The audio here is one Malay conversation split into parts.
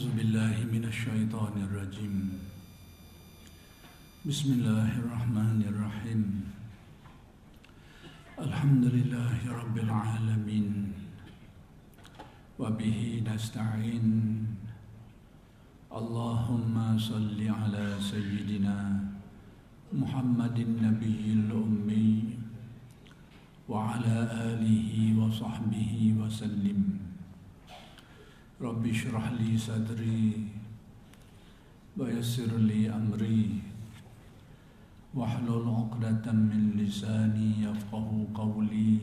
أعوذ بالله من الشيطان الرجيم بسم الله الرحمن الرحيم الحمد لله رب العالمين وبه نستعين اللهم صل على سيدنا محمد النبي الأمي وعلى آله وصحبه وسلم رب اشرح لي صدري ويسر لي أمري واحلل عقدة من لساني يفقه قولي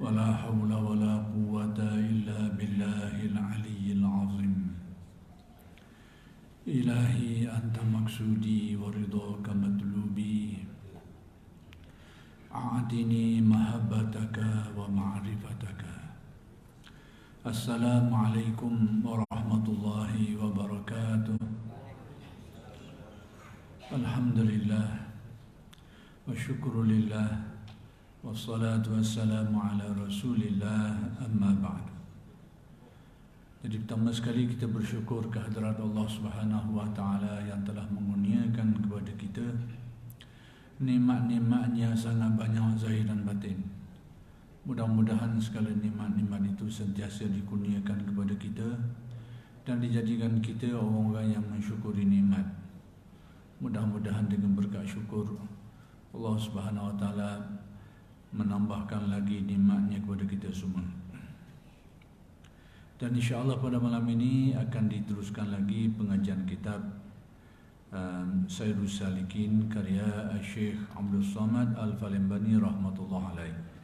ولا حول ولا قوة إلا بالله العلي العظيم إلهي أنت مقصودي ورضاك مطلوبي أعطني محبتك ومعرفتك. Assalamualaikum warahmatullahi wabarakatuh. Alhamdulillah wa syukrulillah wassalatu wassalamu ala rasulillah amma ba'd. Jadi pertama sekali kita bersyukur kehadirat Allah Subhanahu wa taala yang telah mengurniakan kepada kita nikmat-nikmatnya sangat banyak zahir dan batin. Mudah-mudahan segala nikmat-nikmat itu sentiasa dikurniakan kepada kita dan dijadikan kita orang-orang yang mensyukuri nikmat. Mudah-mudahan dengan berkat syukur Allah Subhanahu wa taala menambahkan lagi nikmatnya kepada kita semua. Dan insya-Allah pada malam ini akan diteruskan lagi pengajian kitab Sayyidus Salikin karya Syekh Abdul Samad Al-Falimbani rahmatullah alaih.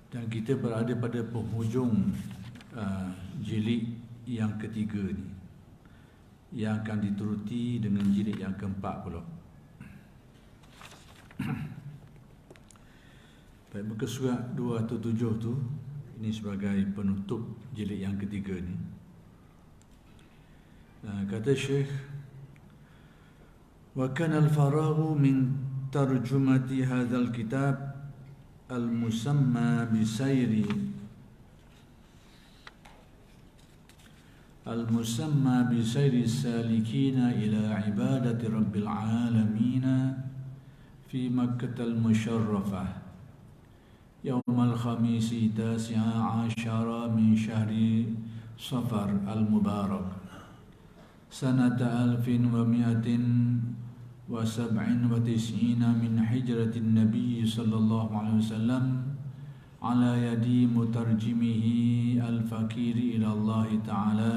Dan kita berada pada penghujung jilid yang ketiga ni, yang akan dituruti dengan jilid yang keempat pula. Baik, muka surat 207 tu, ini sebagai penutup jilid yang ketiga ni. Kata Syekh, wa kana al-faraghu min tarjumati hadzal kitab المسمى بسير السالكين إلى عبادة رب العالمين في مكة المشرفة يوم الخميس 19 من شهر صفر المبارك سنة 1197 من حجرة النبي صلى الله عليه وسلم على يد مترجمه الفقير إلى الله تعالى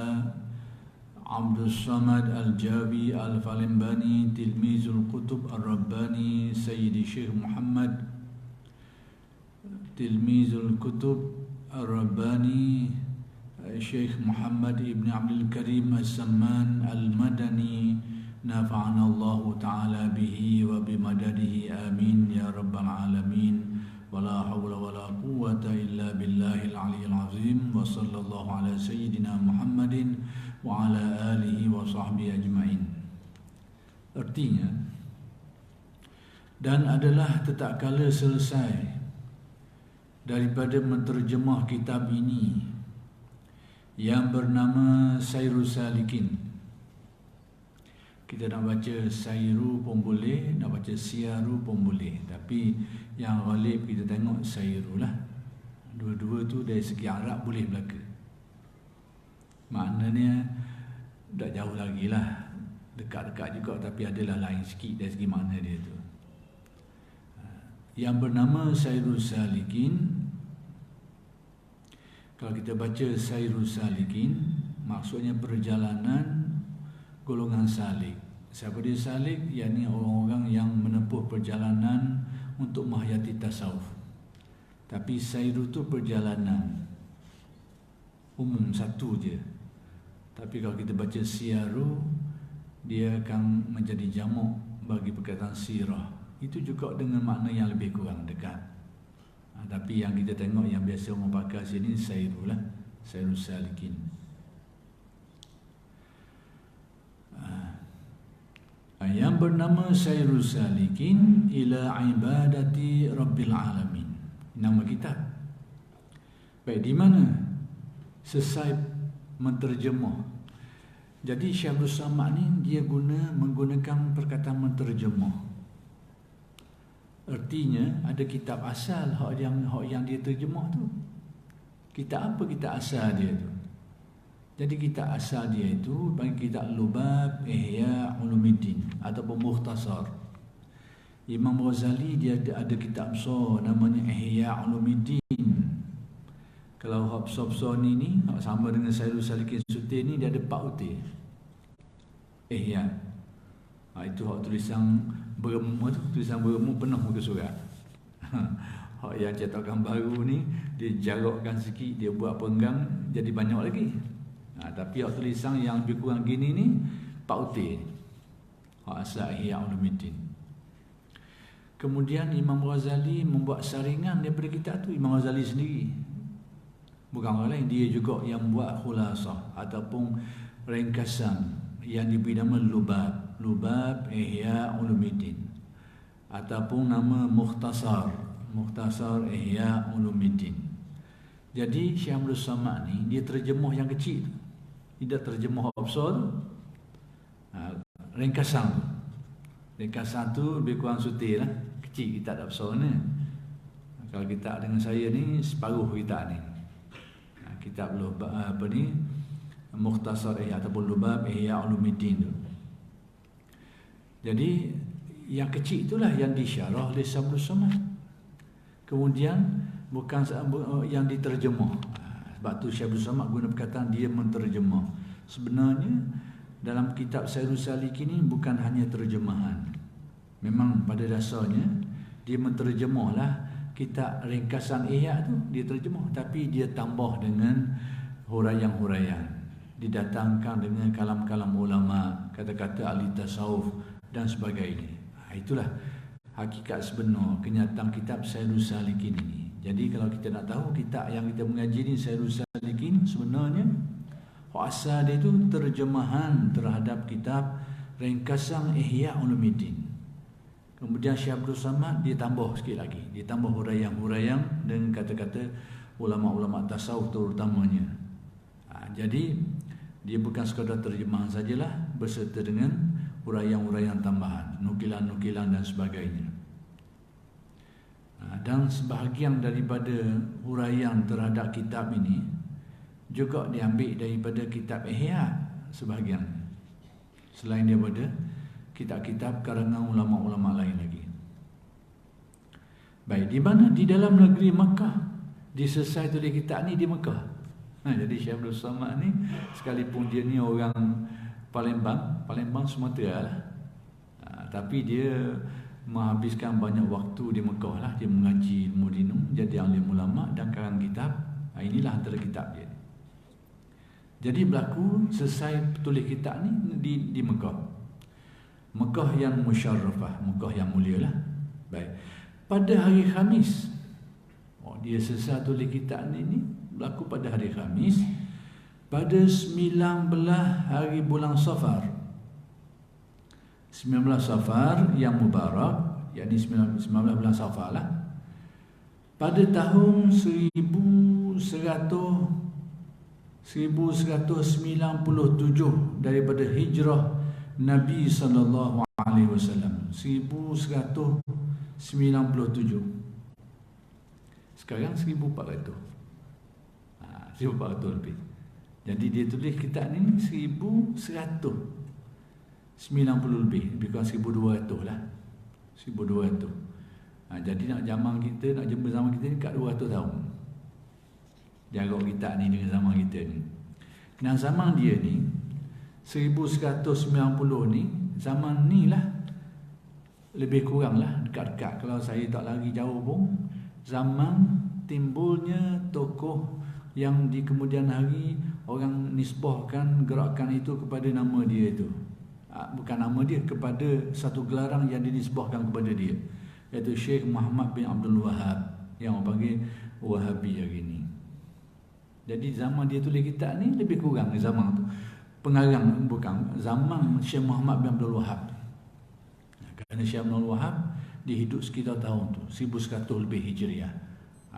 عبد الصمد الجابي الفالمباني تلميذ الكتب الرباني سيد الشيخ محمد تلميذ الكتب الرباني الشيخ محمد ابن عبد الكريم السمان المدني نفعنا الله تعالى به وبمدده آمين يا رب العالمين ولا حول ولا قوة إلا بالله العلي العظيم وصلى الله على سيدنا محمد وعلى آله وصحبه أجمعين. Artinya, dan adalah tak kala selesai daripada menterjemah kitab ini yang bernama Sayrus Salikin. Kita nak baca Sayru pun boleh, nak baca Siaru pun boleh, tapi yang ghalib kita tengok Sayru lah. Dua-dua tu dari segi Arab boleh belaka. Maknanya tak jauh lagi lah, dekat-dekat juga, tapi adalah lain sikit dari segi makna dia tu. Yang bernama Sayrus Salikin, kalau kita baca Sayrus Salikin, maksudnya perjalanan golongan salik. Siapa dia salik? Yakni orang-orang yang menempuh perjalanan untuk menghayati tasawuf. Tapi sayru tu perjalanan umum satu je. Tapi kalau kita baca siaru, dia akan menjadi jamak bagi perkataan sirah. Itu juga dengan makna yang lebih kurang dekat. Tapi yang kita tengok yang biasa orang pakai sini sayru lah, sayru salikin. Yang bernama Sayrus Salikin ila ibadati Rabbil Alamin. Nama kitab. Baik, di mana? Selesai menterjemah. Jadi Syekh Abdul Samad ni dia menggunakan perkataan menterjemah. Artinya ada kitab asal hak yang dia terjemah tu. Kitab apa kitab asal dia tu? Jadi kitab asal dia itu bagi kitab Lubab Ihya Ulumuddin ataupun Mukhtasar. Imam Ghazali dia ada kitab besar namanya Ihya Ulumuddin. Kalau hak besar-besar ni sama dengan Sairul Salikin Sutir ni, dia ada 4 utir. Ihya. Itu hak tulisan beremu tu, tulisan beremu penuh muka surat. Hak yang cetakan baru ni dia jarakkan sikit, dia buat penggang jadi banyak lagi. Tapi hak tulisan yang lebih kurang gini ni 4 utir. Hak asal Ihya Ulumuddin. Kemudian Imam Ghazali membuat saringan daripada kitab tu, Imam Ghazali sendiri. Bukan orang lain, dia juga yang buat khulasah ataupun ringkasan yang diberi nama Lubab Ihya Ulumuddin ataupun nama Mukhtasar Ihya Ulumuddin. Jadi Syekh Abdul Samad ni dia terjemah yang kecil, tidak terjemah besar tu. Ringkasan tu lebih kurang sutir lah, kecil, kita tak besar ni. Kalau kita dengan saya ni separuh kita ni. Kitab apa ni Mukhtasar Ihya ataupun Lubab Ihya Ulumuddin tu. Jadi yang kecil itulah yang disyarah oleh Syekh Abdul Samad. Kemudian bukan yang diterjemah. Sebab tu Syekh Abdul Samad guna perkataan dia menterjemah. Sebenarnya dalam kitab Sairul Salikin ini bukan hanya terjemahan. Memang pada dasarnya dia menterjemahlah kitab ringkasan Ihya tu, dia terjemah, tapi dia tambah dengan huraian-huraian, didatangkan dengan kalam-kalam ulama, kata-kata ahli tasawuf dan sebagainya. Itulah hakikat sebenar kenyataan kitab Sairul Salikin ini. Jadi kalau kita nak tahu kitab yang kita mengaji ni Sairul Salikin, sebenarnya asal dia itu terjemahan terhadap kitab ringkasan Ihya Ulumuddin. Kemudian Syekh Abdul Samad dia tambah sikit lagi, dia tambah huraian-huraian dengan kata-kata ulama-ulama tasawuf terutamanya. Jadi dia bukan sekadar terjemahan sajalah, berserta dengan huraian-huraian tambahan, nukilan-nukilan dan sebagainya. Dan sebahagian daripada huraian terhadap kitab ini juga diambil daripada kitab Ihya sebahagian, selain daripada kitab-kitab karangan ulama-ulama lain lagi. Baik, di mana? Di dalam negeri Makkah. Diselesai tulis kitab ni di Makkah. Jadi Syekh Abdul Samad ni sekalipun dia ni orang Palembang Sumatera lah, tapi dia menghabiskan banyak waktu di Makkah lah. Dia mengaji ilmu dinu, jadi alim ulama dan karang kitab. Inilah antara kitab dia. Jadi berlaku selesai tulis kitab ni di Makkah. Mekah yang musyarrafah, Mekah yang mulia lah. Baik. Pada hari Khamis, dia selesai tulis kitab ni berlaku pada hari Khamis, pada 19 hari bulan Safar. 19 Safar yang mubarak, yakni 19 bulan Safar lah. Pada tahun 1197 daripada hijrah Nabi sallallahu alaihi wasallam, 1197. Sekarang 1400. 1400 lebih. Jadi dia tulis kitab ni 1190 lebih kurang 1200 lah. 1200. Jadi nak jumpa zaman kita ni kat 200 tahun. Jarak kitab ni dengan zaman kita ni. Dan zaman dia ni 1190 ni, zaman ni lah lebih kurang lah dekat-dekat. Kalau saya tak lagi jauh pun, zaman timbulnya tokoh yang di kemudian hari orang nisbahkan gerakan itu kepada nama dia itu. Bukan nama dia, kepada satu gelaran yang dinisbahkan kepada dia, iaitu Syekh Muhammad bin Abdul Wahab, yang orang panggil Wahabi hari ni. Jadi zaman dia tulis kitab ni lebih kurang zaman tu. Pengarang bukan zaman Syekh Muhammad bin Abdul Wahab. Kerana Syekh Abdul Wahab dia hidup sekitar tahun tu 1100 lebih Hijriah.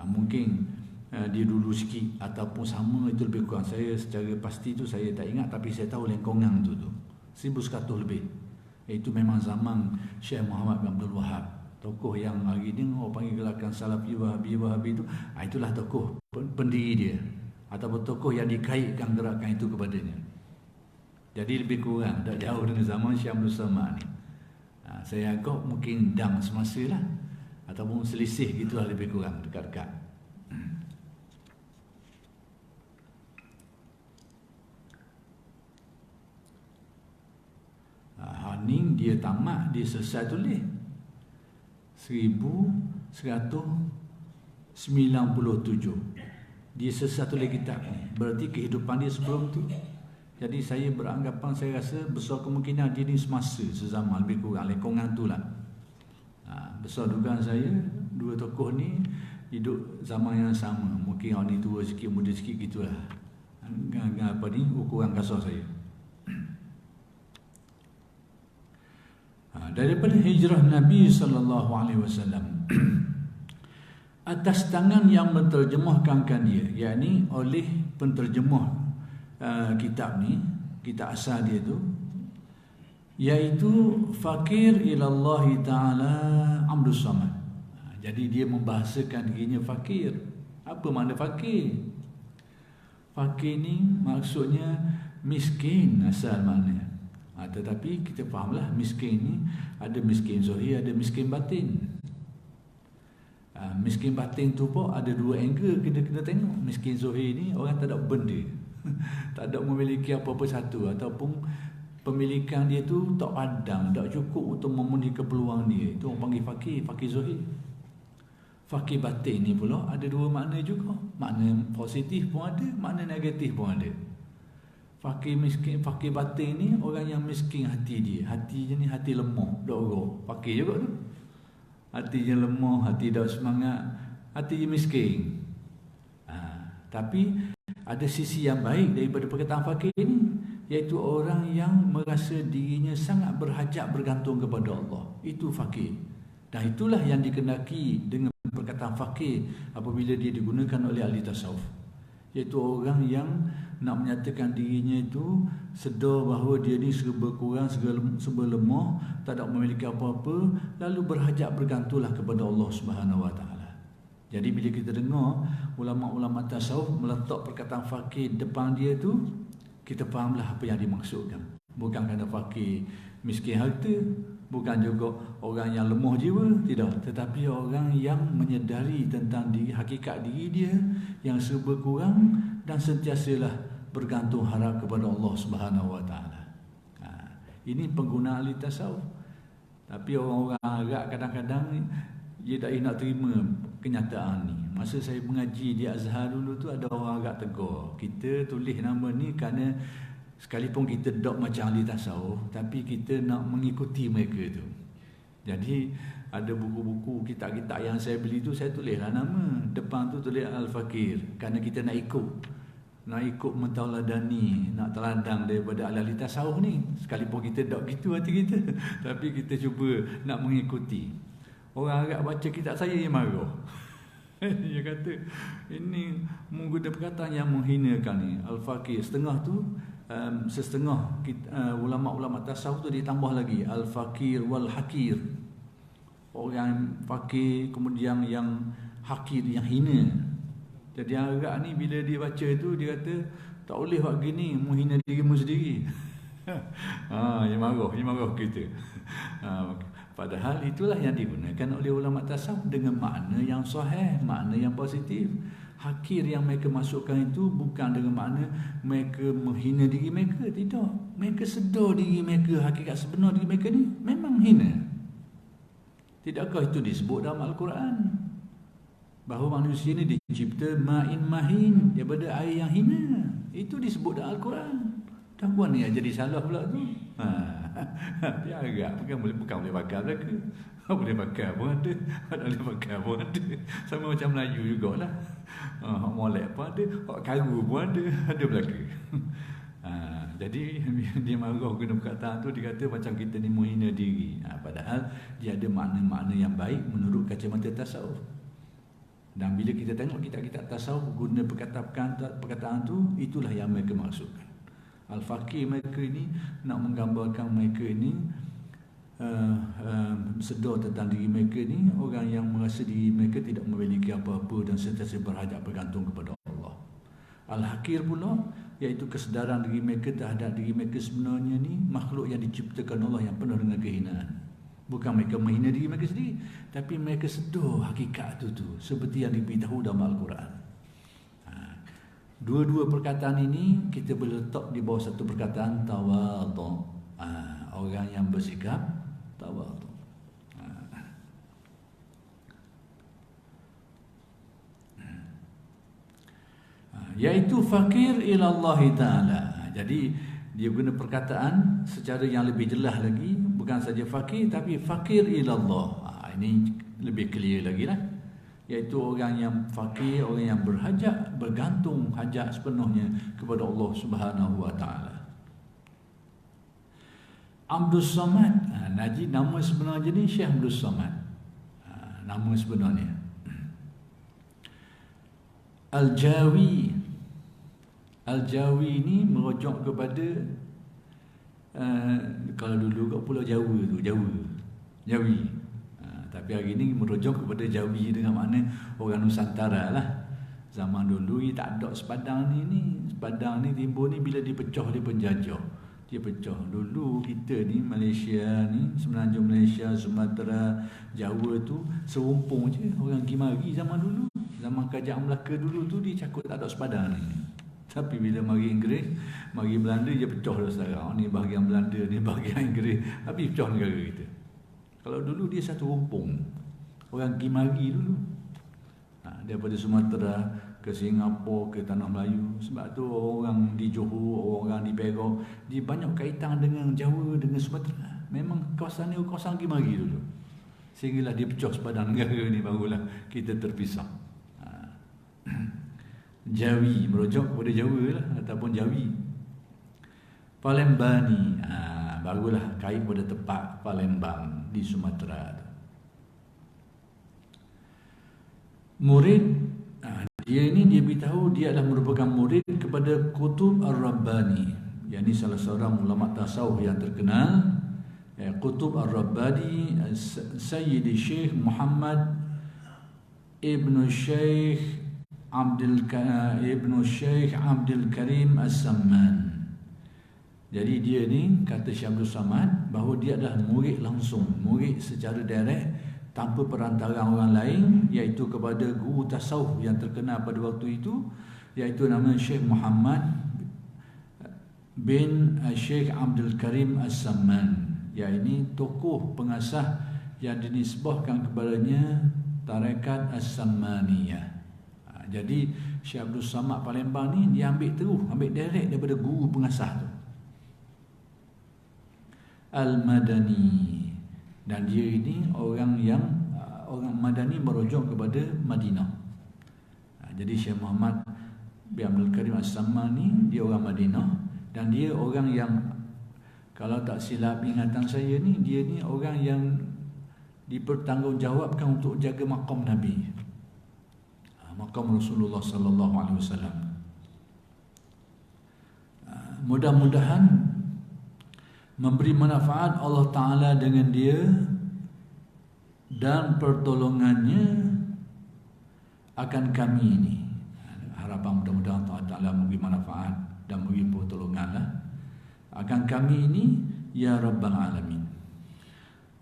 Mungkin dia dulu sikit ataupun sama, itu lebih kurang. Saya secara pasti tu saya tak ingat, tapi saya tahu lengkongan tu 1100 lebih. Itu memang zaman Syekh Muhammad bin Abdul Wahab, tokoh yang hari ni orang panggil gerakan Salafi Wahabi tu. Itulah tokoh pendiri dia, ataupun tokoh yang dikaitkan gerakan itu kepadanya. Jadi lebih kurang tak jauh dengan zaman Syekh Abdul Samad ni. Saya agak mungkin dang semasa lah, ataupun selisih gitulah lebih kurang dekat-dekat. Haning dia tamat, dia selesai tulis 1197. Dia selesai tulis kitab ni. Berarti kehidupan dia sebelum tu. Jadi saya beranggapan, saya rasa besar kemungkinan dia ni semasa, sezaman lebih kurang, lengkungan tu lah. Besar dugaan saya dua tokoh ni hidup zaman yang sama. Mungkin orang ni tua sikit, muda sikit gitulah. Apa ni ukuran kasar saya. Daripada hijrah Nabi SAW atas tangan yang menterjemahkan dia, yakni oleh penterjemah kitab ni, kitab asal dia tu, iaitu Fakir ilallah ta'ala Abdus Samad. Jadi dia membahasakan dirinya fakir. Apa makna fakir? Fakir ni maksudnya miskin asal maknanya. Tetapi kita fahamlah miskin ni ada miskin zahir, ada miskin batin. Miskin batin tu pun ada dua angle kena tengok. Miskin zahir ni orang tak ada benda, tak ada memiliki apa-apa satu, ataupun pemilikan dia tu tak padang, tak cukup untuk memenuhi keperluan dia. Itu orang panggil fakir, fakir zahir. Fakir batin ni pula ada dua makna juga. Makna positif pun ada, makna negatif pun ada. Fakir miskin, fakir batin ni orang yang miskin hati dia. Hati je ni hati lemah, dak orok. Fakir juga tu. Hati je lemah, hati dak semangat, hati je miskin. Tapi ada sisi yang baik daripada perkataan fakir ni, iaitu orang yang merasa dirinya sangat berhajat bergantung kepada Allah. Itu fakir. Dan itulah yang dikenaki dengan perkataan fakir apabila dia digunakan oleh ahli tasawuf. Iaitu orang yang nak menyatakan dirinya itu sedar bahawa dia ni serba kurang, serba lemah, tak ada memiliki apa-apa, lalu berhajat bergantunglah kepada Allah Subhanahu Wa Taala. Jadi bila kita dengar ulama-ulama tasawuf meletak perkataan fakir depan dia tu, kita fahamlah apa yang dimaksudkan. Bukan kerana fakir miskin harta, bukan juga orang yang lemah jiwa, tidak, tetapi orang yang menyedari tentang diri, hakikat diri dia yang serba kurang dan sentiasalah bergantung harap kepada Allah Subhanahu Wa Taala. Ini penggunaan ahli tasawuf. Tapi orang-orang Arab kadang-kadang dia tak nak terima kenyataan ni. Masa saya mengaji di Azhar dulu tu, ada orang Arab tegur, kita tulis nama ni kerana sekalipun kita dok macam ahli tasawuf, tapi kita nak mengikuti mereka tu. Jadi ada buku-buku, kitab-kitab yang saya beli tu, saya tulislah nama. Depan tu tulis Al-Fakir, kerana kita nak ikut mentauladani, nak teladang daripada ahli tasawuf ni. Sekalipun kita tak gitu hati kita, tapi kita cuba nak mengikuti. Orang Arab baca kitab saya, dia marah. Dia kata ini menggunakan perkataan yang menghinakan ni. Al-Fakir setengah tu, setengah ulama-ulama tasawuf tu ditambah lagi Al-Fakir wal-Hakir. Orang fakir kemudian yang hakir, yang hina. Jadi Arab ni bila dia baca tu, dia kata tak boleh buat gini, menghina dirimu sendiri. Dia marah kita. Padahal itulah yang digunakan oleh ulama tasawuf dengan makna yang sahih, makna yang positif. Hakir yang mereka masukkan itu bukan dengan makna mereka menghina diri mereka, tidak. Mereka sedar diri mereka, hakikat sebenar diri mereka ni memang hina. Tidakkah itu disebut dalam Al-Quran? Bahawa manusia ni dicipta ma'in mahin, daripada air yang hina. Itu disebut dalam Al-Quran. Dan buat ni jadi salah pula tu. Dia agak bukan boleh bakar belaka. Boleh bakar pun ada, tak boleh bakar pun ada. Sama macam Melayu jugalah. Hak molek pun ada, hak karu pun ada belaka. Jadi dia marah guna perkataan tu, dia kata macam kita ni menghina diri. Padahal dia ada makna-makna yang baik menurut kacamata tasawuf. Dan bila kita tengok kitab-kitab tasawuf guna perkataan tu, itulah yang mereka maksudkan. Al-Faqih mereka ini nak menggambarkan mereka ini sedar tentang diri mereka ni orang yang merasa diri mereka tidak memiliki apa-apa dan sentiasa berhajat bergantung kepada Allah. Al-Hakir pula iaitu kesedaran diri mereka terhadap diri mereka sebenarnya ni makhluk yang diciptakan Allah yang penuh dengan kehinaan. Bukan mereka menghina diri mereka sendiri, tapi mereka sedar hakikat tu seperti yang diberitahu dalam Al-Quran. Dua-dua perkataan ini kita boleh letak di bawah satu perkataan tawadhu. Orang yang bersikap tawadhu. Iaitu fakir ila Allah Ta'ala. Jadi dia guna perkataan secara yang lebih jelas lagi, bukan saja fakir tapi fakir ila Allah. Ini lebih clear lagi lah. Iaitu orang yang fakir, orang yang berhajat, bergantung hajat sepenuhnya kepada Allah Subhanahu wa Ta'ala. Abdul Samad, Najib nama sebenarnya ni Syekh Abdul Samad. Nama sebenarnya Al-Jawi. Al-Jawi ni merujuk kepada kalau dulu kat Pulau Jawa tu, Jawi. Tapi hari ni merujuk kepada Jawi dengan makna orang Nusantara lah. Zaman dulu tak ada sepadang ni. Sepadang ni timbul ni bila dipecah oleh penjajah. Dia pecah. Dulu kita ni Malaysia ni, semenanjung Malaysia, Sumatera, Jawa tu serumpung je. Orang pergi mari zaman dulu. Zaman kerajaan Melaka dulu tu dia cakap tak ada sepadang ni. Tapi bila mari Inggeris, mari Belanda dia pecah dah sekarang. Ni bahagian Belanda, ni bahagian Inggeris. Tapi pecah negara kita. Kalau dulu dia satu rumpung. Orang pergi mari dulu. Daripada Sumatera ke Singapura, ke Tanah Melayu. Sebab tu orang di Johor, orang di Perak, dia banyak kaitan dengan Jawa, dengan Sumatera. Memang kawasan ni kawasan pergi mari dulu. Sehinggalah dia pecah sepadang negara ni, barulah kita terpisah. Jawi, merujuk kepada Jawa lah, ataupun Jawi. Palembani, barulah kait pada tempat Palembang di Sumatera. Murid, dia beritahu dia adalah merupakan murid kepada Qutb Ar-Rabbani. Yang ini salah seorang ulama tasawuf yang terkenal. Qutb Ar-Rabbani Sayyidi Syekh Muhammad Ibn Syekh Abdul Karim As-Samman. Jadi dia ni kata Syekh Abdul Samad bahawa dia adalah murid langsung, murid secara direct tanpa perantara orang lain, iaitu kepada guru tasawuf yang terkenal pada waktu itu, iaitu nama Syekh Muhammad bin Syekh Abdul Karim As-Samman. Ya, ini tokoh pengasas yang dinisbahkan kepadanya tarekat As-Sammaniyah. Jadi Syekh Abdul Samad Palembang ni dia ambil direct daripada guru pengasas tu, Al-Madani. Dan dia ini orang Madani merujuk kepada Madinah. Jadi Syekh Muhammad bin Abdul Karim As-Samman ni dia orang Madinah, dan dia orang yang, kalau tak silap ingatan saya ni, dia ni orang yang dipertanggungjawabkan untuk jaga makam Nabi, makam Rasulullah sallallahu alaihi wasallam. Mudah-mudahan memberi manfaat Allah Ta'ala dengan dia dan pertolongannya akan kami ini. Harapan mudah-mudahan Allah Ta'ala memberi manfaat dan memberi pertolongan akan kami ini, ya Rabbal Alamin.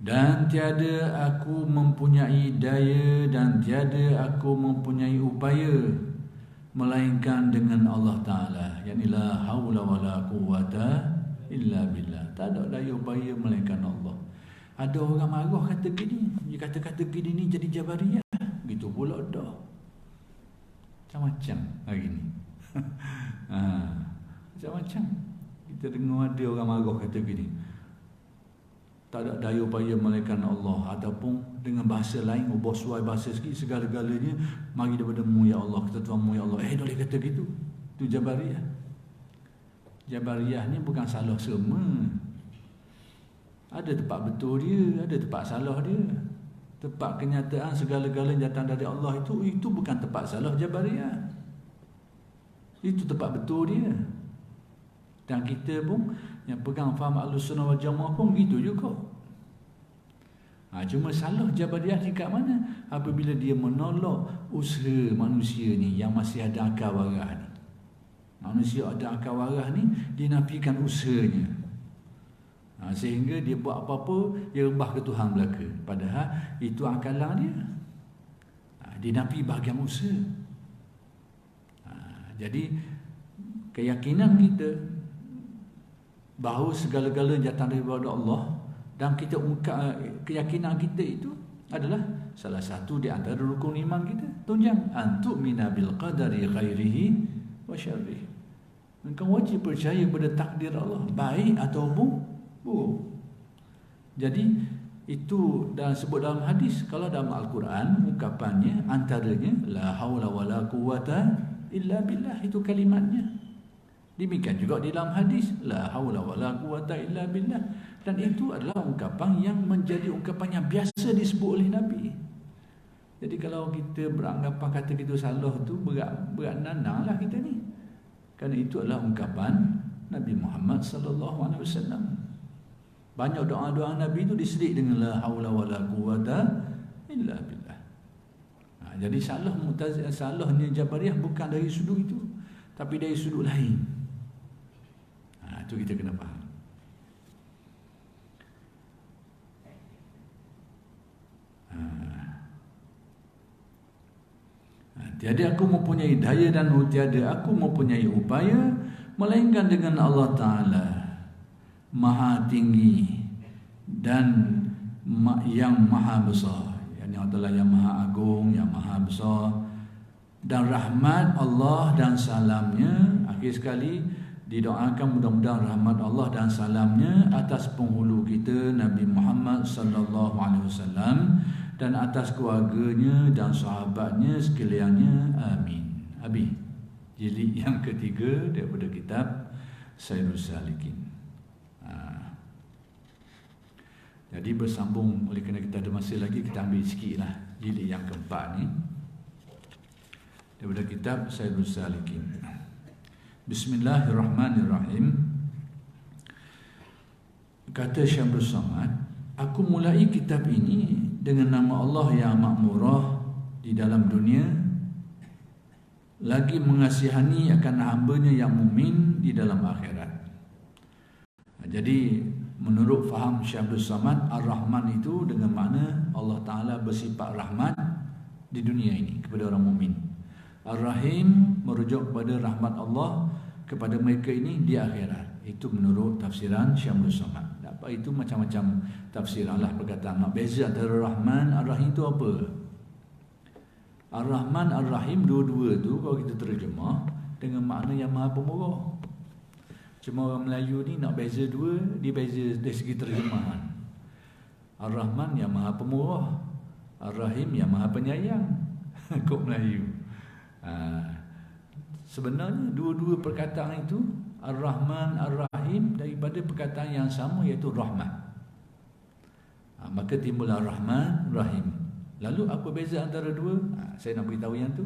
Dan tiada aku mempunyai daya dan tiada aku mempunyai upaya melainkan dengan Allah Ta'ala. Yani la haula wala quwwata illa billah. Tak ada daya upaya melainkan Allah. Ada orang marah kata gini, dia kata-kata gini ni jadi Jabariyah. Gitu pula dah. Macam-macam hari ni. Macam-macam. Kita dengar ada orang marah kata gini. Tak ada daya upaya melainkan Allah, ataupun dengan bahasa lain, ubah suai bahasa sikit, segala-galanya mari daripada-Mu ya Allah, ketentuan-Mu ya Allah. Boleh kata gitu. Itu Jabariyah. Jabariyah ni bukan salah semua. Ada tempat betul dia, ada tempat salah dia. Tempat kenyataan segala-galanya datang dari Allah itu bukan tempat salah Jabariyah. Itu tempat betul dia. Dan kita pun yang pegang faham Ahlussunnah wal Jamaah pun gitu juga. Cuma salah Jabariyah tingkat mana? Apabila dia menolak usaha manusia ni yang masih ada akal waras ni. Manusia ada akal waras ni, dia nafikan usahanya. Sehingga dia buat apa-apa, dia rembah ke Tuhan belaka. Padahal itu akalan dia. Dia nafi bahagian usaha. Jadi keyakinan kita bahawa segala-gala datang daripada Allah, dan kita keyakinan kita itu adalah salah satu di antara rukun iman kita. Tunjang antu minabil qadari khairihi wa syarrihi. Engkau wajib percaya pada takdir Allah, baik atau buruk. Jadi itu dan sebut dalam hadis. Kalau dalam Al-Quran ungkapannya antaranya la haula wala quwata illa billah, itu kalimatnya. Demikian juga di dalam hadis la haula wala quwata illa billah, dan itu adalah ungkapan yang menjadi ungkapan yang biasa disebut oleh Nabi. Jadi kalau kita beranggapan kata kita salah tu berat nanang lah kita ni, kerana itu adalah ungkapan Nabi Muhammad sallallahu alaihi wasallam. Banyak doa-doa Nabi itu diselit dengan la haula wala quwata illa billah. Jadi salahnya Jabariyah bukan dari sudut itu, tapi dari sudut lain. Itu kita kena faham. Tiada aku mempunyai daya dan tiada aku mempunyai upaya melainkan dengan Allah Ta'ala Maha tinggi dan yang maha besar. Yang adalah yang maha agung, yang maha besar. Dan rahmat Allah dan salamnya, akhir sekali didoakan mudah-mudahan rahmat Allah dan salamnya atas penghulu kita Nabi Muhammad sallallahu alaihi wasallam dan atas keluarganya dan sahabatnya sekaliannya. Amin. Habis jilid yang ketiga daripada kitab Sayyidus Salikin. Jadi bersambung, oleh kerana kita ada masa lagi, kita ambil sikitlah jilid yang keempat ni daripada kitab Sayyidus Salikin. Bismillahirrahmanirrahim. Kata Syamsul Samad, aku mulai kitab ini dengan nama Allah yang amat murah di dalam dunia, lagi mengasihani akan hamba-Nya yang mukmin di dalam akhirat. Jadi menurut faham Syamsul Samad, Ar-Rahman itu dengan makna Allah Ta'ala bersifat rahmat di dunia ini kepada orang mukmin. Ar-Rahim merujuk kepada rahmat Allah kepada mereka ini di akhirat. Itu menurut tafsiran Syamsul Samad. Apa itu macam-macam tafsiran lah perkataan. Nak beza antara Rahman, Ar-Rahim itu apa? Ar-Rahman, Ar-Rahim dua-dua tu kalau kita terjemah dengan makna yang maha pemurah. Cuma orang Melayu ni nak beza dua, dia beza dari segi terjemahan. Ar-Rahman yang maha pemurah, Ar-Rahim yang maha penyayang. Kok Melayu. Sebenarnya dua-dua perkataan itu, Ar-Rahman, Ar-Rahim, daripada perkataan yang sama, iaitu rahmat. Maka timbullah Rahman, Rahim. Lalu apa beza antara dua? Saya nak beritahu yang tu.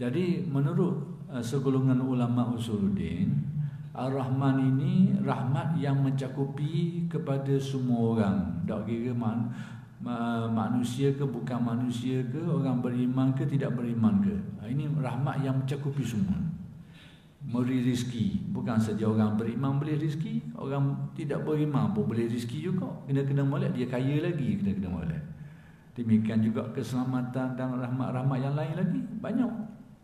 Jadi menurut segolongan ulama usuluddin, Ar-Rahman ini rahmat yang mencakupi kepada semua orang. Tak kira manusia ke bukan manusia ke, orang beriman ke tidak beriman ke. Ini rahmat yang mencakupi semua. Memberi rizki, bukan saja orang beriman boleh rizki, orang tidak beriman pun boleh rizki juga. Kena molek, dia kaya lagi, kena molek. Demikian juga keselamatan dan rahmat-rahmat yang lain lagi banyak.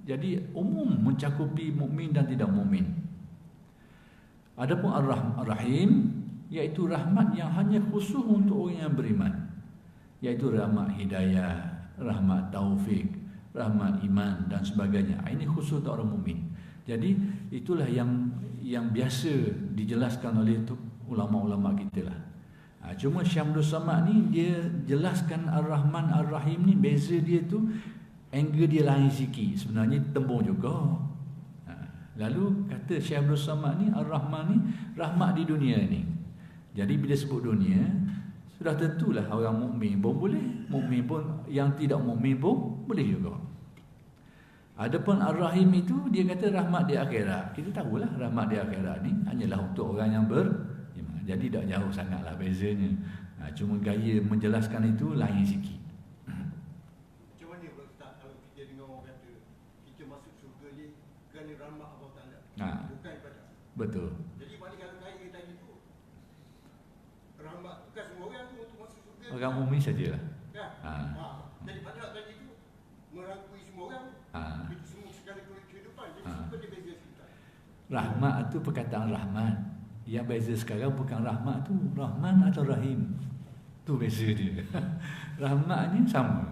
Jadi umum mencakupi mukmin dan tidak mukmin. Adapun Ar-Rahim, iaitu rahmat yang hanya khusus untuk orang yang beriman, iaitu rahmat hidayah, rahmat taufik, rahmat iman dan sebagainya. Ini khusus untuk orang mukmin. Jadi itulah yang biasa dijelaskan oleh ulama-ulama kita lah. Cuma Syamsul Samad ni dia jelaskan Ar-Rahman, Ar-Rahim ni beza dia tu angle dia lain sikit. Sebenarnya tembung juga. Lalu kata Syamsul Samad ni Ar-Rahman ni rahmat di dunia ni. Jadi bila sebut dunia, sudah tentulah orang mukmin pun boleh, mukmin pun yang tidak mukmin pun boleh juga. Adapun Ar-Rahim itu dia kata rahmat di akhirat. Kita tahulah rahmat di akhirat ni hanyalah untuk orang yang beriman. Jadi tak jauh sangatlah bezanya. Cuma gaya menjelaskan itu lain sikit. Macam mana pula Ustaz kalau kita dengar orang kata kita masuk syurga ni kerana rahmat Allah Ta'ala, bukan ibadat. Betul. Jadi mana kalau kaya tadi tu rahmat bukan semua orang tu untuk masuk syurga. Orang mukmin sajalah. Kan? Jadi pada tadi tu merangkui semua orang. Itu semua segala kehidupan. Jadi apa dia beza kita? Rahmat itu perkataan rahmat. Yang beza sekarang bukan rahmat tu Rahman atau Rahim. Tu beza dia. Rahmat ni sama.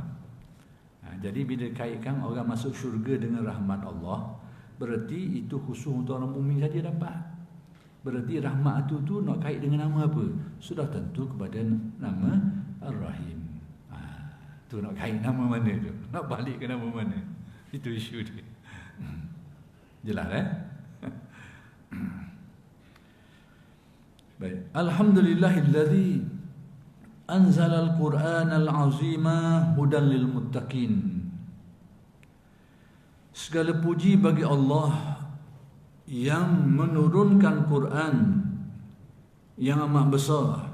Jadi bila kaitkan orang masuk syurga dengan rahmat Allah, berarti itu khusus untuk orang mukmin saja dapat. Berarti rahmat tu nak kait dengan nama apa? Sudah tentu kepada nama Ar-Rahim. Tu nak kait nama mana tu? Nak balik ke nama mana? Itu isu dia. Jelas Baik. Alhamdulillahillazi anzala al-Qur'an al-azima hudan lil muttaqin. Segala puji bagi Allah yang menurunkan Quran yang amat besar,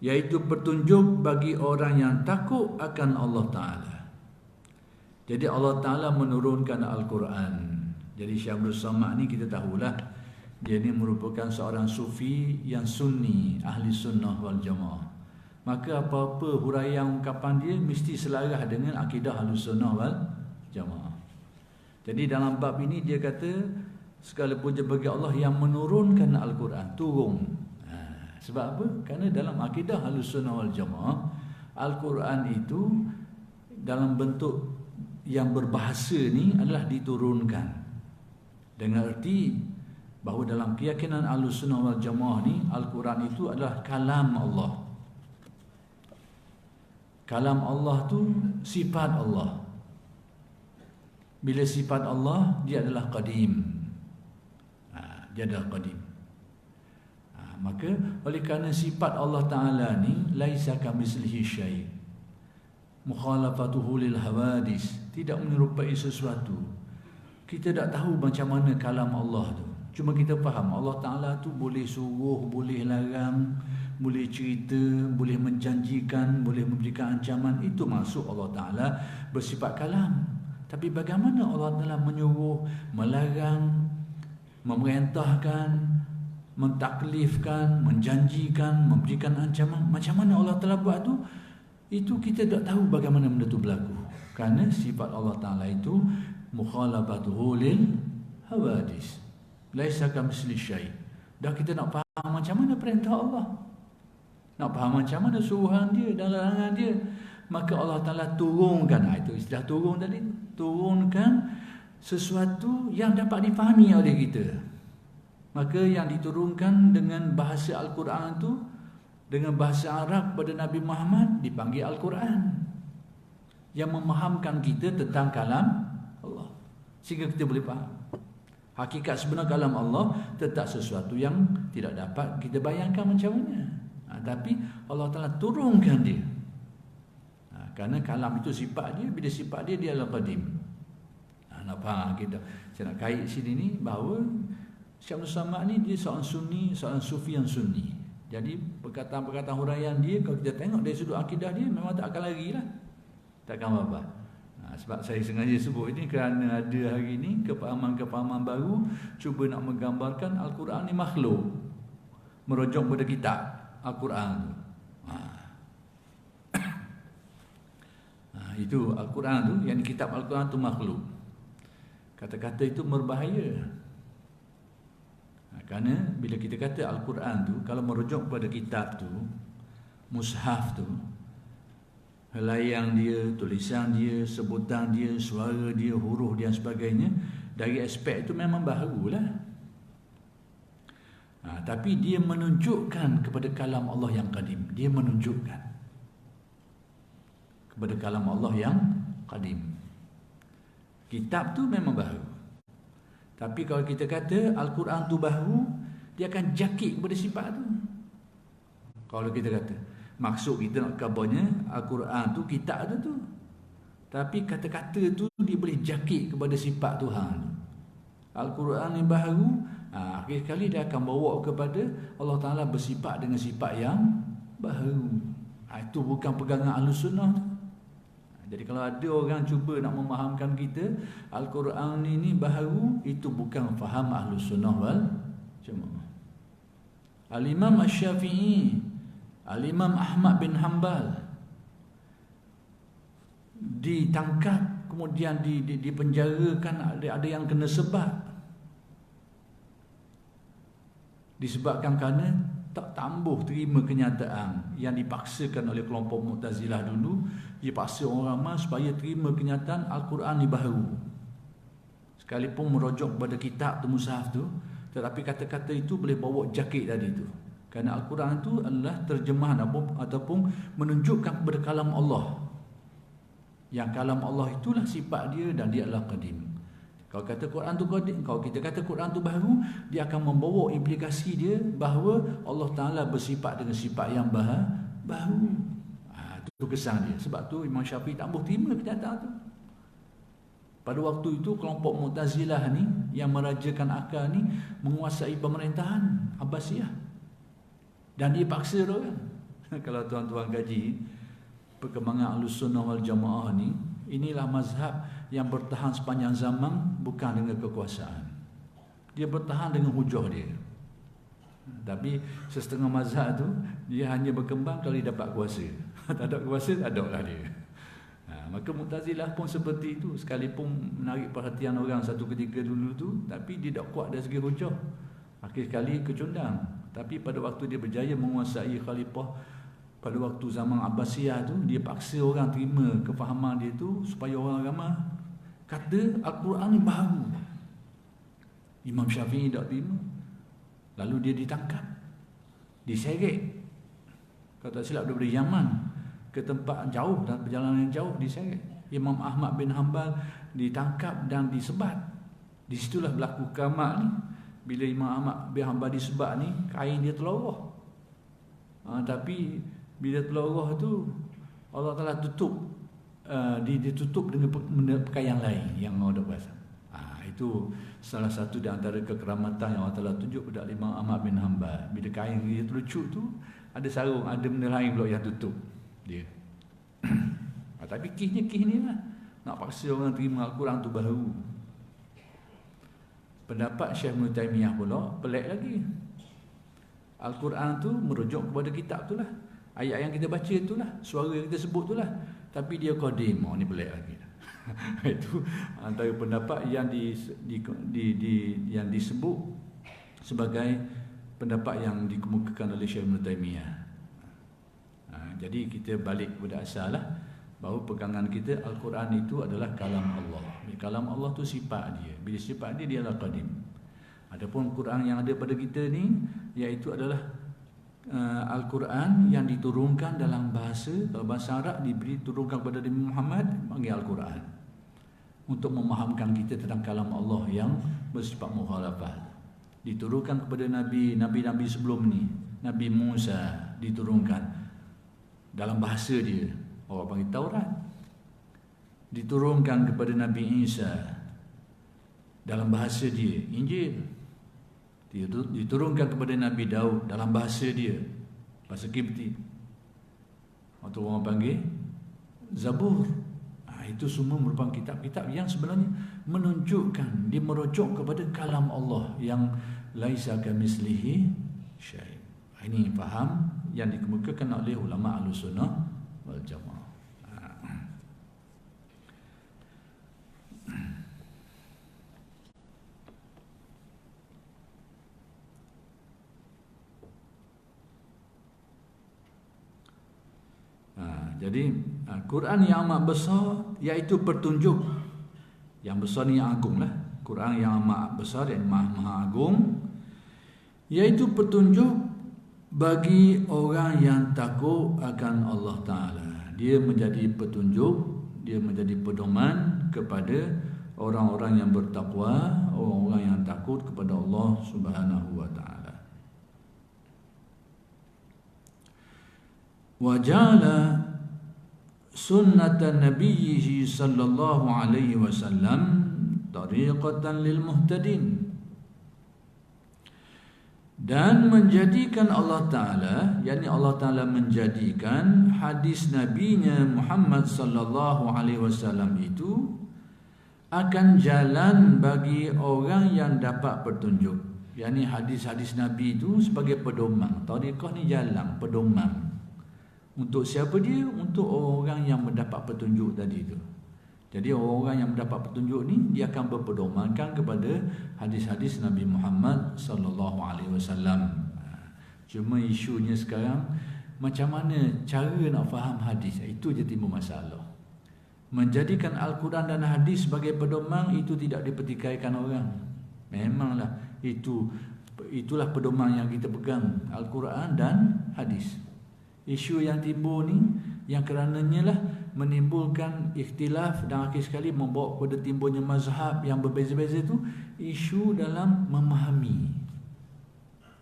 iaitu petunjuk bagi orang yang takut akan Allah Ta'ala. Jadi Allah Ta'ala menurunkan Al-Quran. Jadi Syekh Abdul Samad ni kita tahulah, dia ni merupakan seorang sufi yang sunni, ahli sunnah wal jamaah. Maka apa-apa huraian ungkapan dia mesti selaras dengan akidah ahli sunnah wal jamaah. Jadi dalam bab ini dia kata segala puja bagi Allah yang menurunkan Al-Quran, turun. Sebab apa? Kerana dalam akidah ahli sunnah wal jamaah, Al-Quran itu dalam bentuk yang berbahasa ni adalah diturunkan. Dengan erti bahawa dalam keyakinan Ahlussunnah wal Jamaah ni Al-Quran itu adalah kalam Allah. Kalam Allah tu sifat Allah. Bila sifat Allah, dia adalah qadim. Dia adalah qadim. Maka oleh kerana sifat Allah Ta'ala ni laisa kamitslihi syai', mukhalafatuhu lil hawadis, tidak menyerupai sesuatu. Kita tak tahu macam mana kalam Allah tu. Cuma kita faham Allah Ta'ala tu boleh suruh, boleh larang, boleh cerita, boleh menjanjikan, boleh memberikan ancaman. Itu maksud Allah Ta'ala bersifat kalam. Tapi bagaimana Allah Ta'ala menyuruh, melarang, memerintahkan, mentaklifkan, menjanjikan, memberikan ancaman? Macam mana Allah Ta'ala buat tu? Itu kita tak tahu bagaimana benda tu berlaku. Kerana sifat Allah Ta'ala itu mukhalafatuhu lil hawadis, laisa kamitslihi syai'. Dah kita nak faham macam mana perintah Allah, nak faham macam mana suruhan dia dan larangan dia, maka Allah Ta'ala turunkan. Itu istilah turun tadi, turunkan sesuatu yang dapat difahami oleh kita. Maka yang diturunkan dengan bahasa Al-Quran itu, dengan bahasa Arab pada Nabi Muhammad, dipanggil Al-Quran, yang memahamkan kita tentang kalam Allah, sehingga kita boleh faham hakikat sebenar kalam Allah, tetap sesuatu yang tidak dapat kita bayangkan macam mana. Tapi Allah Ta'ala turunkan dia. Kerana kalam itu sifat dia. Bila sifat dia, dia adalah qadim. Nak faham kita. Saya nak kait sini ni bahawa Syekh Abdul Samad ni dia seorang sunni, seorang sufi yang sunni. Jadi perkataan-perkataan huraian dia, kalau kita tengok dari sudut akidah dia, memang tak akan lari lah, takkan apa-apa. Sebab saya sengaja sebut ini kerana ada hari ini kepahaman-kepahaman baru cuba nak menggambarkan Al-Quran ni makhluk, merujuk pada kitab Al-Quran tu. Itu Al-Quran tu, yang kitab Al-Quran tu makhluk. Kata-kata itu berbahaya. Kerana bila kita kata Al-Quran tu, kalau merujuk pada kitab tu, mushaf tu, helaian dia, tulisan dia, sebutan dia, suara dia, huruf dia dan sebagainya, dari aspek itu memang baharulah. Tapi dia menunjukkan kepada kalam Allah yang qadim. Dia menunjukkan kepada kalam Allah yang qadim. Kitab tu memang baharu. Tapi kalau kita kata Al-Quran tu baharu, dia akan jakit kepada sifat tu. Kalau kita kata maksud kita nak kabarnya Al-Quran tu kitab tu. Tapi kata-kata tu dia boleh jakit kepada sifat Tuhan. Al-Quran ni baharu, akhir sekali dia akan bawa kepada Allah Ta'ala bersifat dengan sifat yang baharu. Itu bukan pegangan Ahlus-Sunnah tu. Jadi kalau ada orang cuba nak memahamkan kita Al-Quran ini baharu, itu bukan faham Ahlus-Sunnah wal Jamaah. Al-Imam Asy-Syafi'i, Al-Imam Ahmad bin Hanbal ditangkap, kemudian dipenjarakan, ada yang kena sebat. Disebabkan kerana tak tambuh terima kenyataan yang dipaksakan oleh kelompok Mu'tazilah dulu. Dia paksa orang ramai supaya terima kenyataan Al-Quran ni baharu, sekalipun merujuk kepada kitab tu, mushaf tu, tetapi kata-kata itu boleh bawa jakit tadi tu. Kerana Al-Quran itu adalah terjemahan ataupun menunjukkan kepada kalam Allah. Yang kalam Allah itulah sifat dia dan dia adalah qadim. Kalau kata Quran tu qadim, kalau kita kata Quran tu baharu, dia akan membawa implikasi dia bahawa Allah Ta'ala bersifat dengan sifat yang baharu. Itu kesan dia. Sebab tu Imam Syafi'i tak boleh terima kenyataan tu. Pada waktu itu kelompok Mu'tazilah ni yang merajakan akal ni menguasai pemerintahan Abbasiyah. Dan dia paksa orang. Kalau tuan-tuan kaji perkembangan Ahlus-Sunnah wal Jamaah ni, inilah mazhab yang bertahan sepanjang zaman, bukan dengan kekuasaan. Dia bertahan dengan hujah dia. Tapi setengah mazhab tu dia hanya berkembang kalau dia dapat kuasa. Tak ada kuasa, tak ada lah dia. Maka Mu'tazilah pun seperti itu, sekalipun menarik perhatian orang satu ketika dulu tu, tapi dia tak kuat dari segi hujah. Akhir sekali kecundang. Tapi pada waktu dia berjaya menguasai khalifah pada waktu zaman Abbasiyah tu, dia paksa orang terima kefahaman dia tu supaya orang ramai kata Al-Quran ni baharu. Imam Syafi'i tak terima. Lalu dia ditangkap, diseret. Kalau tak silap daripada Yaman ke tempat jauh dan perjalanan yang jauh, diseret. Imam Ahmad bin Hanbal ditangkap dan disebat. Di situlah berlaku keramat ni. Bila Imam Ahmad bin Hanbal disebat ni, kain dia terlorah. Tapi bila terlorah tu, Allah Ta'ala tutup, ditutup dengan pakaian lain yang orang dah pasang. Itu salah satu di antara kekeramatan yang Allah Ta'ala tunjuk pada Imam Ahmad bin Hanbal. Bila kain dia terlucut tu, ada sarung, ada benda lain pula yang tutup dia. Tapi kisah ni lah, nak paksa orang terima Al-Quran tu baharu. Pendapat Syekh Ibn Taymiyah pula pelik lagi. Al-Quran tu merujuk kepada kitab tu lah, ayat yang kita baca tu lah, suara yang kita sebut tu lah, tapi dia qadim. Ni pelik lagi. Itu antara pendapat yang yang disebut sebagai pendapat yang dikemukakan oleh Syekh Ibn Taymiyah. Jadi kita balik kepada asal lah, bahawa pegangan kita Al-Quran itu adalah kalam Allah. Kalam Allah tu sifat dia. Bila sifat dia, dia adalah qadim. Adapun Quran yang ada pada kita ni, iaitu adalah Al-Quran yang diturunkan dalam bahasa, kalau bahasa Arab diberi turunkan kepada Nabi Muhammad, panggil Al-Quran, untuk memahamkan kita tentang kalam Allah yang bersifat mukhalafah. Diturunkan kepada Nabi-Nabi sebelum ni. Nabi Musa diturunkan dalam bahasa dia, orang panggil Taurat. Diturunkan kepada Nabi Isa dalam bahasa dia, Injil. Diturunkan kepada Nabi Daud dalam bahasa dia, bahasa Kipti, atau orang panggil Zabur. Itu semua merupakan kitab-kitab yang sebenarnya menunjukkan, dia merujuk kepada kalam Allah yang laisa kamitslihi syai'. Ini faham yang dikemukakan oleh ulama Ahlussunnah wal Jamaah. Jadi Quran yang amat besar, iaitu petunjuk. Yang besar ni yang agung lah. Quran yang amat besar, yang maha agung, iaitu petunjuk bagi orang yang takut akan Allah Ta'ala. Dia menjadi petunjuk, dia menjadi pedoman kepada orang-orang yang bertakwa, orang-orang yang takut kepada Allah Subhanahu wa Ta'ala. wa ja'ala sunnatan nabiyhi sallallahu alaihi wasallam tariqatan lil muhtadin, dan menjadikan Allah Ta'ala, yakni Allah Ta'ala menjadikan hadis nabinya Muhammad sallallahu alaihi wasallam itu akan jalan bagi orang yang dapat petunjuk. Yakni hadis-hadis Nabi itu sebagai pedoman. Tariqah ni jalan, pedoman. Untuk siapa dia? Untuk orang yang mendapat petunjuk tadi itu. Jadi orang yang mendapat petunjuk ni dia akan berpedomankan kepada hadis-hadis Nabi Muhammad sallallahu alaihi wasallam. Cuma isunya sekarang macam mana cara nak faham hadis, itu je timbul masalah. Menjadikan Al-Quran dan hadis sebagai pedoman itu tidak dipertikaikan orang. Memanglah itulah pedoman yang kita pegang, Al-Quran dan hadis. Isu yang timbul ni yang kerananya lah menimbulkan ikhtilaf dan akhir sekali membawa kepada timbulnya mazhab yang berbeza-beza itu isu dalam memahami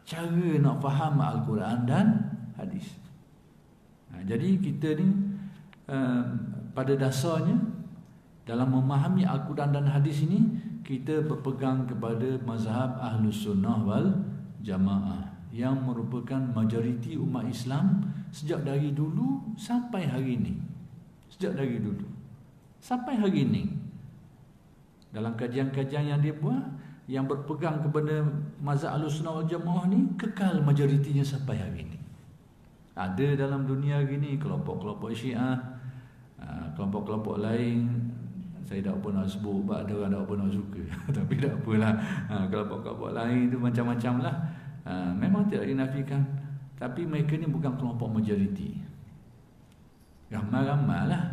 cara nak faham Al-Quran dan hadis. Jadi kita ni pada dasarnya dalam memahami Al-Quran dan hadis ini kita berpegang kepada mazhab Ahlus Sunnah wal Jamaah yang merupakan majoriti umat Islam sejak dari dulu sampai hari ini. Sejak dari dulu sampai hari ini, dalam kajian-kajian yang dia buat, yang berpegang kepada mazhab Ahlussunnah wal Jamaah ni kekal majoritinya sampai hari ini. Ada dalam dunia gini kelompok-kelompok Syiah, kelompok-kelompok lain, saya tak apa nak sebut, ada orang tak apa nak suka tapi tak apalah. Kelompok-kelompok lain tu macam-macam lah. Memang tidak dinafikan, tapi mereka ni bukan kelompok majoriti. Ramai-ramai lah,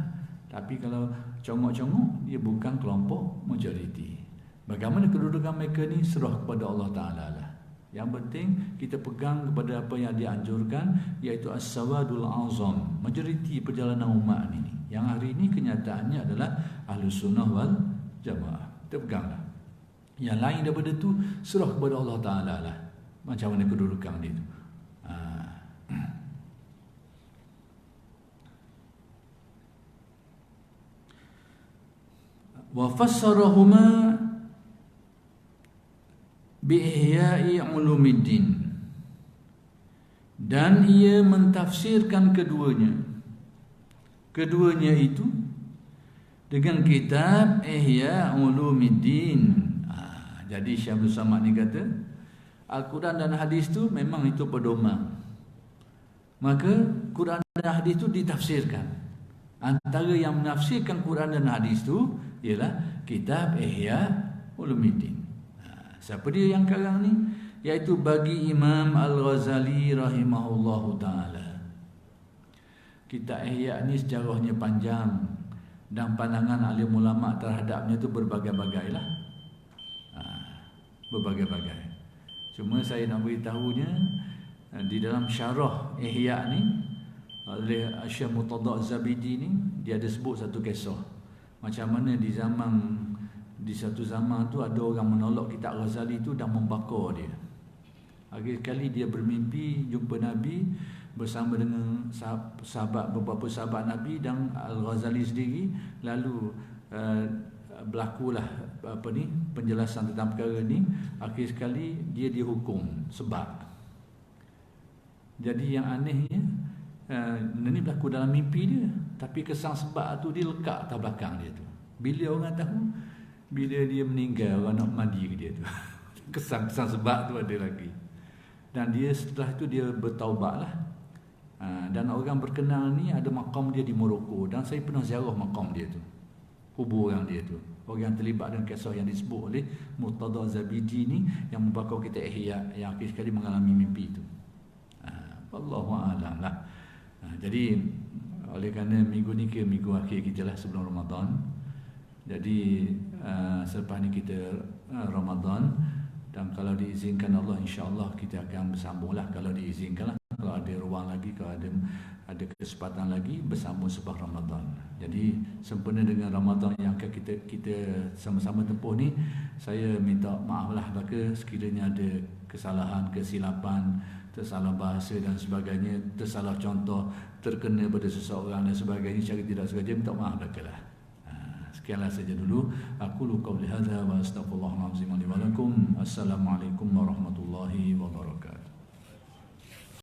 tapi kalau congok-congok dia bukan kelompok majoriti. Bagaimana kedudukan mereka ni serah kepada Allah Ta'ala lah. Yang penting kita pegang kepada apa yang dianjurkan, iaitu as-sawadul azam, majoriti perjalanan umat ni. Yang hari ini kenyataannya adalah Ahlus Sunnah wal Jamaah. Kita peganglah. Yang lain daripada tu serah kepada Allah Ta'ala lah, macam mana kedudukan dia tu. Wa fassarahuma bi ihya'i ulumiddin, dan ia mentafsirkan keduanya itu dengan kitab Ihya' Ulumiddin. Jadi Syekh Abdul Samad ni kata Al-Quran dan hadis tu memang itu pedoman, maka Quran dan hadis tu ditafsirkan. Antara yang menafsirkan Quran dan hadis tu ialah kitab Ihya' Ulumiddin. Siapa dia yang karang ni? Iaitu bagi Imam Al-Ghazali rahimahullahu ta'ala. Kitab Ihya' ni sejarahnya panjang dan pandangan alim ulama terhadapnya tu berbagai-bagai lah. Berbagai-bagai. Cuma saya nak beritahunya di dalam syarah Ihya' ni oleh Syekh Murtada Az-Zabidi ni, dia ada sebut satu kisah macam mana di satu zaman tu ada orang menolak kitab Ghazali tu dan membakar dia. Akhir kali dia bermimpi jumpa Nabi bersama dengan beberapa sahabat Nabi dan Al-Ghazali sendiri. Lalu berlakulah penjelasan tentang perkara ni. Akhir sekali dia dihukum sebab. Jadi yang anehnya ini berlaku dalam mimpi dia, tapi kesan sebab tu dia lekat atas belakang dia tu. Bila orang tahu, bila dia meninggal, orang nak mandi ke dia tu. Kesan sebab tu ada lagi. Dan dia setelah itu dia bertaubat lah. Dan orang berkenal ni ada makam dia di Morocco, dan saya pernah ziarah makam dia tu, kubur orang dia tu. Orang yang terlibat dengan kisah yang disebut oleh Murtada Zabidi ni, yang membakar kita Ihya', yang akhir sekali mengalami mimpi itu. Wallahu a'lam lah. Jadi oleh kerana minggu ni ke minggu akhir kita lah sebelum Ramadan. Jadi selepas ni kita Ramadan, dan kalau diizinkan Allah, insya-Allah kita akan bersambung lah, kalau diizinkan lah, kalau ada ruang lagi, kalau ada kesempatan lagi bersambung selepas Ramadan. Jadi sempena dengan Ramadan yang akan kita sama-sama tempuh ni, saya minta maaf lah bagi sekiranya ada kesalahan, kesilapan tersalah bahasa dan sebagainya, tersalah contoh, terkena pada seseorang dan sebagainya secara tidak sengaja, minta maaf lah. Sekianlah saja dulu. Aku qauli hadza wa astaghfirullahalazim li wa lakum. Assalamualaikum warahmatullahi